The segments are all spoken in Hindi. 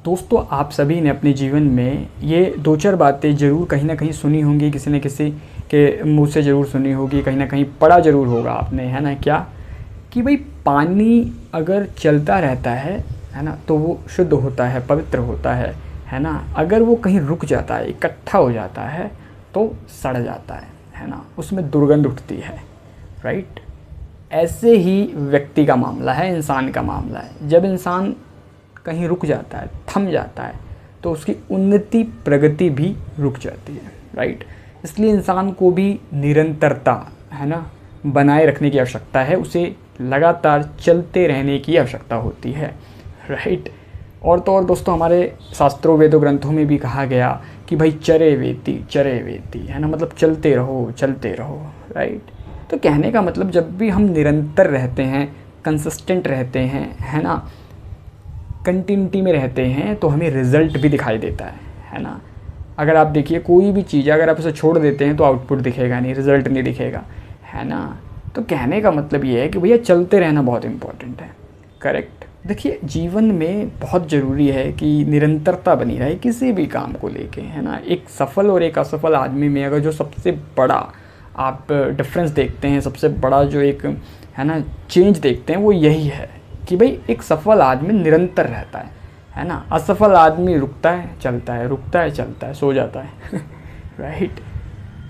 दोस्तों आप सभी ने अपने जीवन में ये दो चार बातें ज़रूर कहीं ना कहीं सुनी होंगी, किसी न किसी के मुंह से ज़रूर सुनी होगी, कहीं ना कहीं पढ़ा ज़रूर होगा आपने, है ना। क्या कि भाई पानी अगर चलता रहता है ना, तो वो शुद्ध होता है, पवित्र होता है ना। अगर वो कहीं रुक जाता है, इकट्ठा हो जाता है तो सड़ जाता है ना, उसमें दुर्गंध उठती है, राइट। ऐसे ही व्यक्ति का मामला है, इंसान का मामला है। जब इंसान कहीं रुक जाता है, थम जाता है, तो उसकी उन्नति प्रगति भी रुक जाती है, राइट। इसलिए इंसान को भी निरंतरता, है ना, बनाए रखने की आवश्यकता है, उसे लगातार चलते रहने की आवश्यकता होती है, राइट। और तो और दोस्तों हमारे शास्त्रों वेदों ग्रंथों में भी कहा गया कि भाई चरे वेति, है ना, मतलब चलते रहो, राइट। तो कहने का मतलब जब भी हम निरंतर रहते हैं, कंसिस्टेंट रहते हैं, है ना, कंटिन्यूटी में रहते हैं, तो हमें रिज़ल्ट भी दिखाई देता है ना। अगर आप देखिए कोई भी चीज़ अगर आप उसे छोड़ देते हैं तो आउटपुट दिखेगा नहीं, रिज़ल्ट नहीं दिखेगा, है ना। तो कहने का मतलब ये है कि भैया चलते रहना बहुत इम्पोर्टेंट है, करेक्ट। देखिए जीवन में बहुत ज़रूरी है कि निरंतरता बनी रहे किसी भी काम को लेके, है ना। एक सफल और एक असफल आदमी में अगर जो सबसे बड़ा आप डिफरेंस देखते हैं, सबसे बड़ा जो एक, है ना, चेंज देखते हैं, वो यही है कि भाई एक सफल आदमी निरंतर रहता है ना। असफल आदमी रुकता है, चलता है, सो जाता है राइट।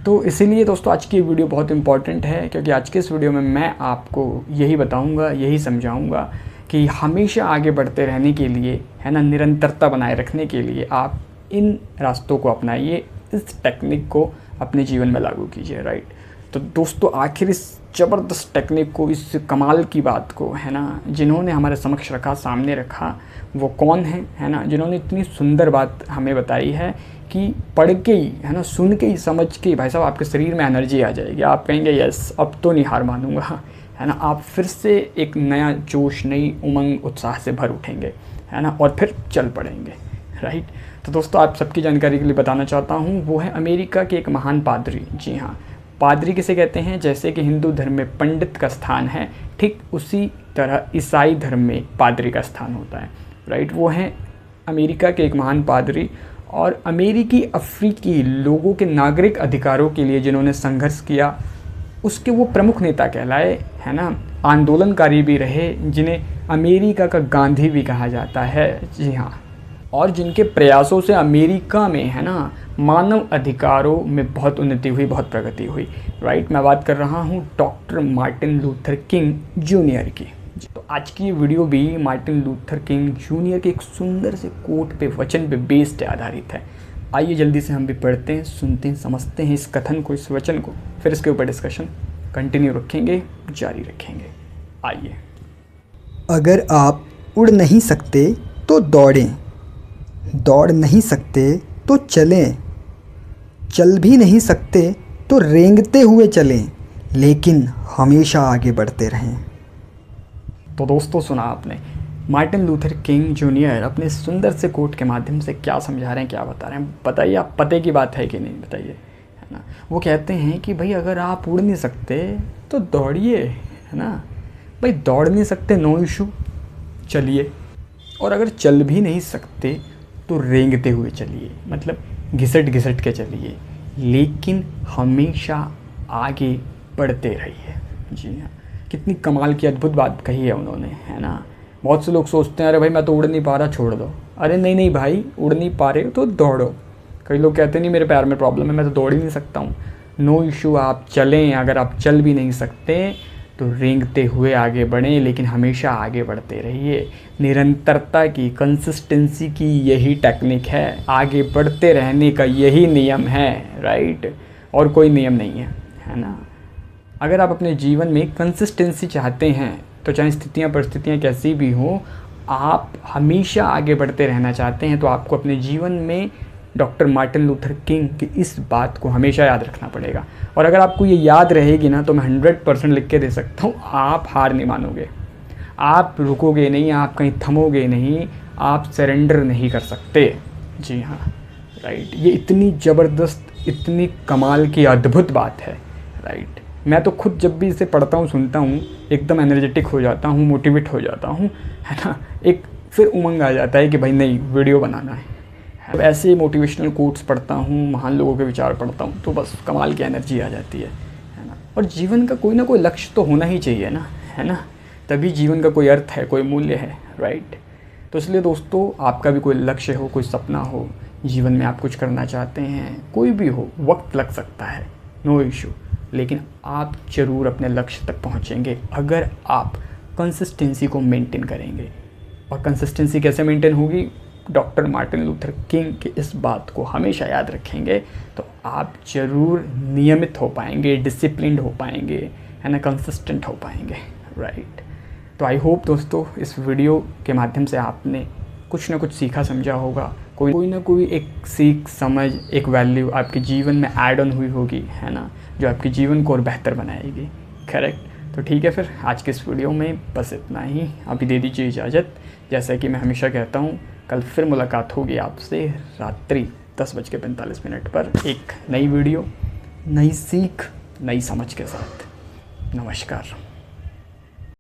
तो इसीलिए दोस्तों आज की वीडियो बहुत इंपॉर्टेंट है, क्योंकि आज के इस वीडियो में मैं आपको यही बताऊंगा, यही समझाऊंगा कि हमेशा आगे बढ़ते रहने के लिए, है ना, निरंतरता बनाए रखने के लिए आप इन रास्तों को अपनाइए, इस टेक्निक को अपने जीवन में लागू कीजिए, राइट। तो दोस्तों आखिर इस ज़बरदस्त टेक्निक को, इस कमाल की बात को, है ना, जिन्होंने हमारे समक्ष रखा, सामने रखा, वो कौन है ना, जिन्होंने इतनी सुंदर बात हमें बताई है कि पढ़ के ही, है ना, सुन के ही, समझ के ही भाई साहब आपके शरीर में एनर्जी आ जाएगी। आप कहेंगे यस अब तो नहीं हार मानूंगा, है ना। आप फिर से एक नया जोश, नई उमंग, उत्साह से भर उठेंगे, है ना, और फिर चल पड़ेंगे, राइट। तो दोस्तों आप सबकी जानकारी के लिए बताना चाहता हूँ, वो है अमेरिका के एक महान पादरी। जी हाँ, पादरी किसे कहते हैं? जैसे कि हिंदू धर्म में पंडित का स्थान है, ठीक उसी तरह ईसाई धर्म में पादरी का स्थान होता है, राइट। वो हैं अमेरिका के एक महान पादरी, और अमेरिकी अफ्रीकी लोगों के नागरिक अधिकारों के लिए जिन्होंने संघर्ष किया, उसके वो प्रमुख नेता कहलाए, है ना। आंदोलनकारी भी रहे, जिन्हें अमेरिका का गांधी भी कहा जाता है। जी हाँ, और जिनके प्रयासों से अमेरिका में, है ना, मानव अधिकारों में बहुत उन्नति हुई, बहुत प्रगति हुई, राइट। मैं बात कर रहा हूँ doctor Martin Luther king junior की। तो आज की ये वीडियो भी मार्टिन लूथर किंग जूनियर के एक सुंदर से कोट पे, वचन पे बेस्ड आधारित है। आइए जल्दी से हम भी पढ़ते हैं, सुनते हैं, समझते हैं इस कथन को, इस वचन को, फिर इसके ऊपर डिस्कशन कंटिन्यू रखेंगे, जारी रखेंगे। आइए। अगर आप उड़ नहीं सकते तो दौड़ें, दौड़ नहीं सकते तो चलें, चल भी नहीं सकते तो रेंगते हुए चलें, लेकिन हमेशा आगे बढ़ते रहें। तो दोस्तों सुना आपने, मार्टिन लूथर किंग जूनियर अपने सुंदर से कोट के माध्यम से क्या समझा रहे हैं, क्या बता रहे हैं, बताइए। आप पते की बात है कि नहीं, बताइए, है ना। वो कहते हैं कि भाई अगर आप उड़ नहीं सकते तो दौड़िए, है ना। भाई दौड़ नहीं सकते, नो इशू, चलिए। और अगर चल भी नहीं सकते तो रेंगते हुए चलिए, मतलब घिसट घिसट के चलिए, लेकिन हमेशा आगे बढ़ते रहिए। जी हाँ, कितनी कमाल की अद्भुत बात कही है उन्होंने, है ना। बहुत से लोग सोचते हैं अरे भाई मैं तो उड़ नहीं पा रहा, छोड़ दो। अरे नहीं नहीं भाई, उड़ नहीं पा रहे हो तो दौड़ो। कई लोग कहते नहीं मेरे पैर में प्रॉब्लम है, मैं तो दौड़ ही नहीं सकता हूँ। नो इशू, आप चलें। अगर आप चल भी नहीं सकते तो रेंगते हुए आगे बढ़ें, लेकिन हमेशा आगे बढ़ते रहिए। निरंतरता की, कंसिस्टेंसी की यही टेक्निक है, आगे बढ़ते रहने का यही नियम है, राइट। और कोई नियम नहीं है ना। अगर आप अपने जीवन में कंसिस्टेंसी चाहते हैं तो चाहे स्थितियाँ परिस्थितियाँ कैसी भी हों, आप हमेशा आगे बढ़ते रहना चाहते हैं, तो आपको अपने जीवन में डॉक्टर मार्टिन लूथर किंग की इस बात को हमेशा याद रखना पड़ेगा। और अगर आपको ये याद रहेगी ना, तो मैं 100% लिख के दे सकता हूँ, आप हार नहीं मानोगे, आप रुकोगे नहीं, आप कहीं थमोगे नहीं, आप सरेंडर नहीं कर सकते। जी हाँ, राइट। ये इतनी ज़बरदस्त, इतनी कमाल की अद्भुत बात है, राइट। मैं तो खुद जब भी इसे पढ़ता हूँ, सुनता हूँ, एकदम एनर्जेटिक हो जाता हूँ, मोटिवेट हो जाता हूँ, है ना। एक फिर उमंग आ जाता है कि भाई नहीं, वीडियो बनाना है। अब ऐसे मोटिवेशनल कोट्स पढ़ता हूँ, महान लोगों के विचार पढ़ता हूँ, तो बस कमाल की एनर्जी आ जाती है ना। और जीवन का कोई ना कोई लक्ष्य तो होना ही चाहिए ना, है ना, तभी जीवन का कोई अर्थ है, कोई मूल्य है, राइट। तो इसलिए दोस्तों, आपका भी कोई लक्ष्य हो, कोई सपना हो, जीवन में आप कुछ करना चाहते हैं, कोई भी हो, वक्त लग सकता है, नो इशू, लेकिन आप ज़रूर अपने लक्ष्य तक पहुँचेंगे अगर आप कंसिस्टेंसी को मेंटेन करेंगे। और कंसिस्टेंसी कैसे मेंटेन होगी? डॉक्टर मार्टिन लूथर किंग की इस बात को हमेशा याद रखेंगे तो आप ज़रूर नियमित हो पाएंगे, डिसिप्लिन्ड हो पाएंगे, है ना, कंसिस्टेंट हो पाएंगे, राइट। तो आई होप दोस्तों, इस वीडियो के माध्यम से आपने कुछ ना कुछ सीखा, समझा होगा। कोई ना कोई एक सीख, समझ, एक वैल्यू आपके जीवन में ऐड ऑन हुई होगी, है ना, जो आपके जीवन को और बेहतर बनाएगी, करेक्ट। तो ठीक है, फिर आज के इस वीडियो में बस इतना ही। अभी दे दीजिए इजाज़त। जैसा कि मैं हमेशा कहता हूँ, कल फिर मुलाकात होगी आपसे रात्रि 10:45 पर एक नई वीडियो, नई सीख, नई समझ के साथ। नमस्कार।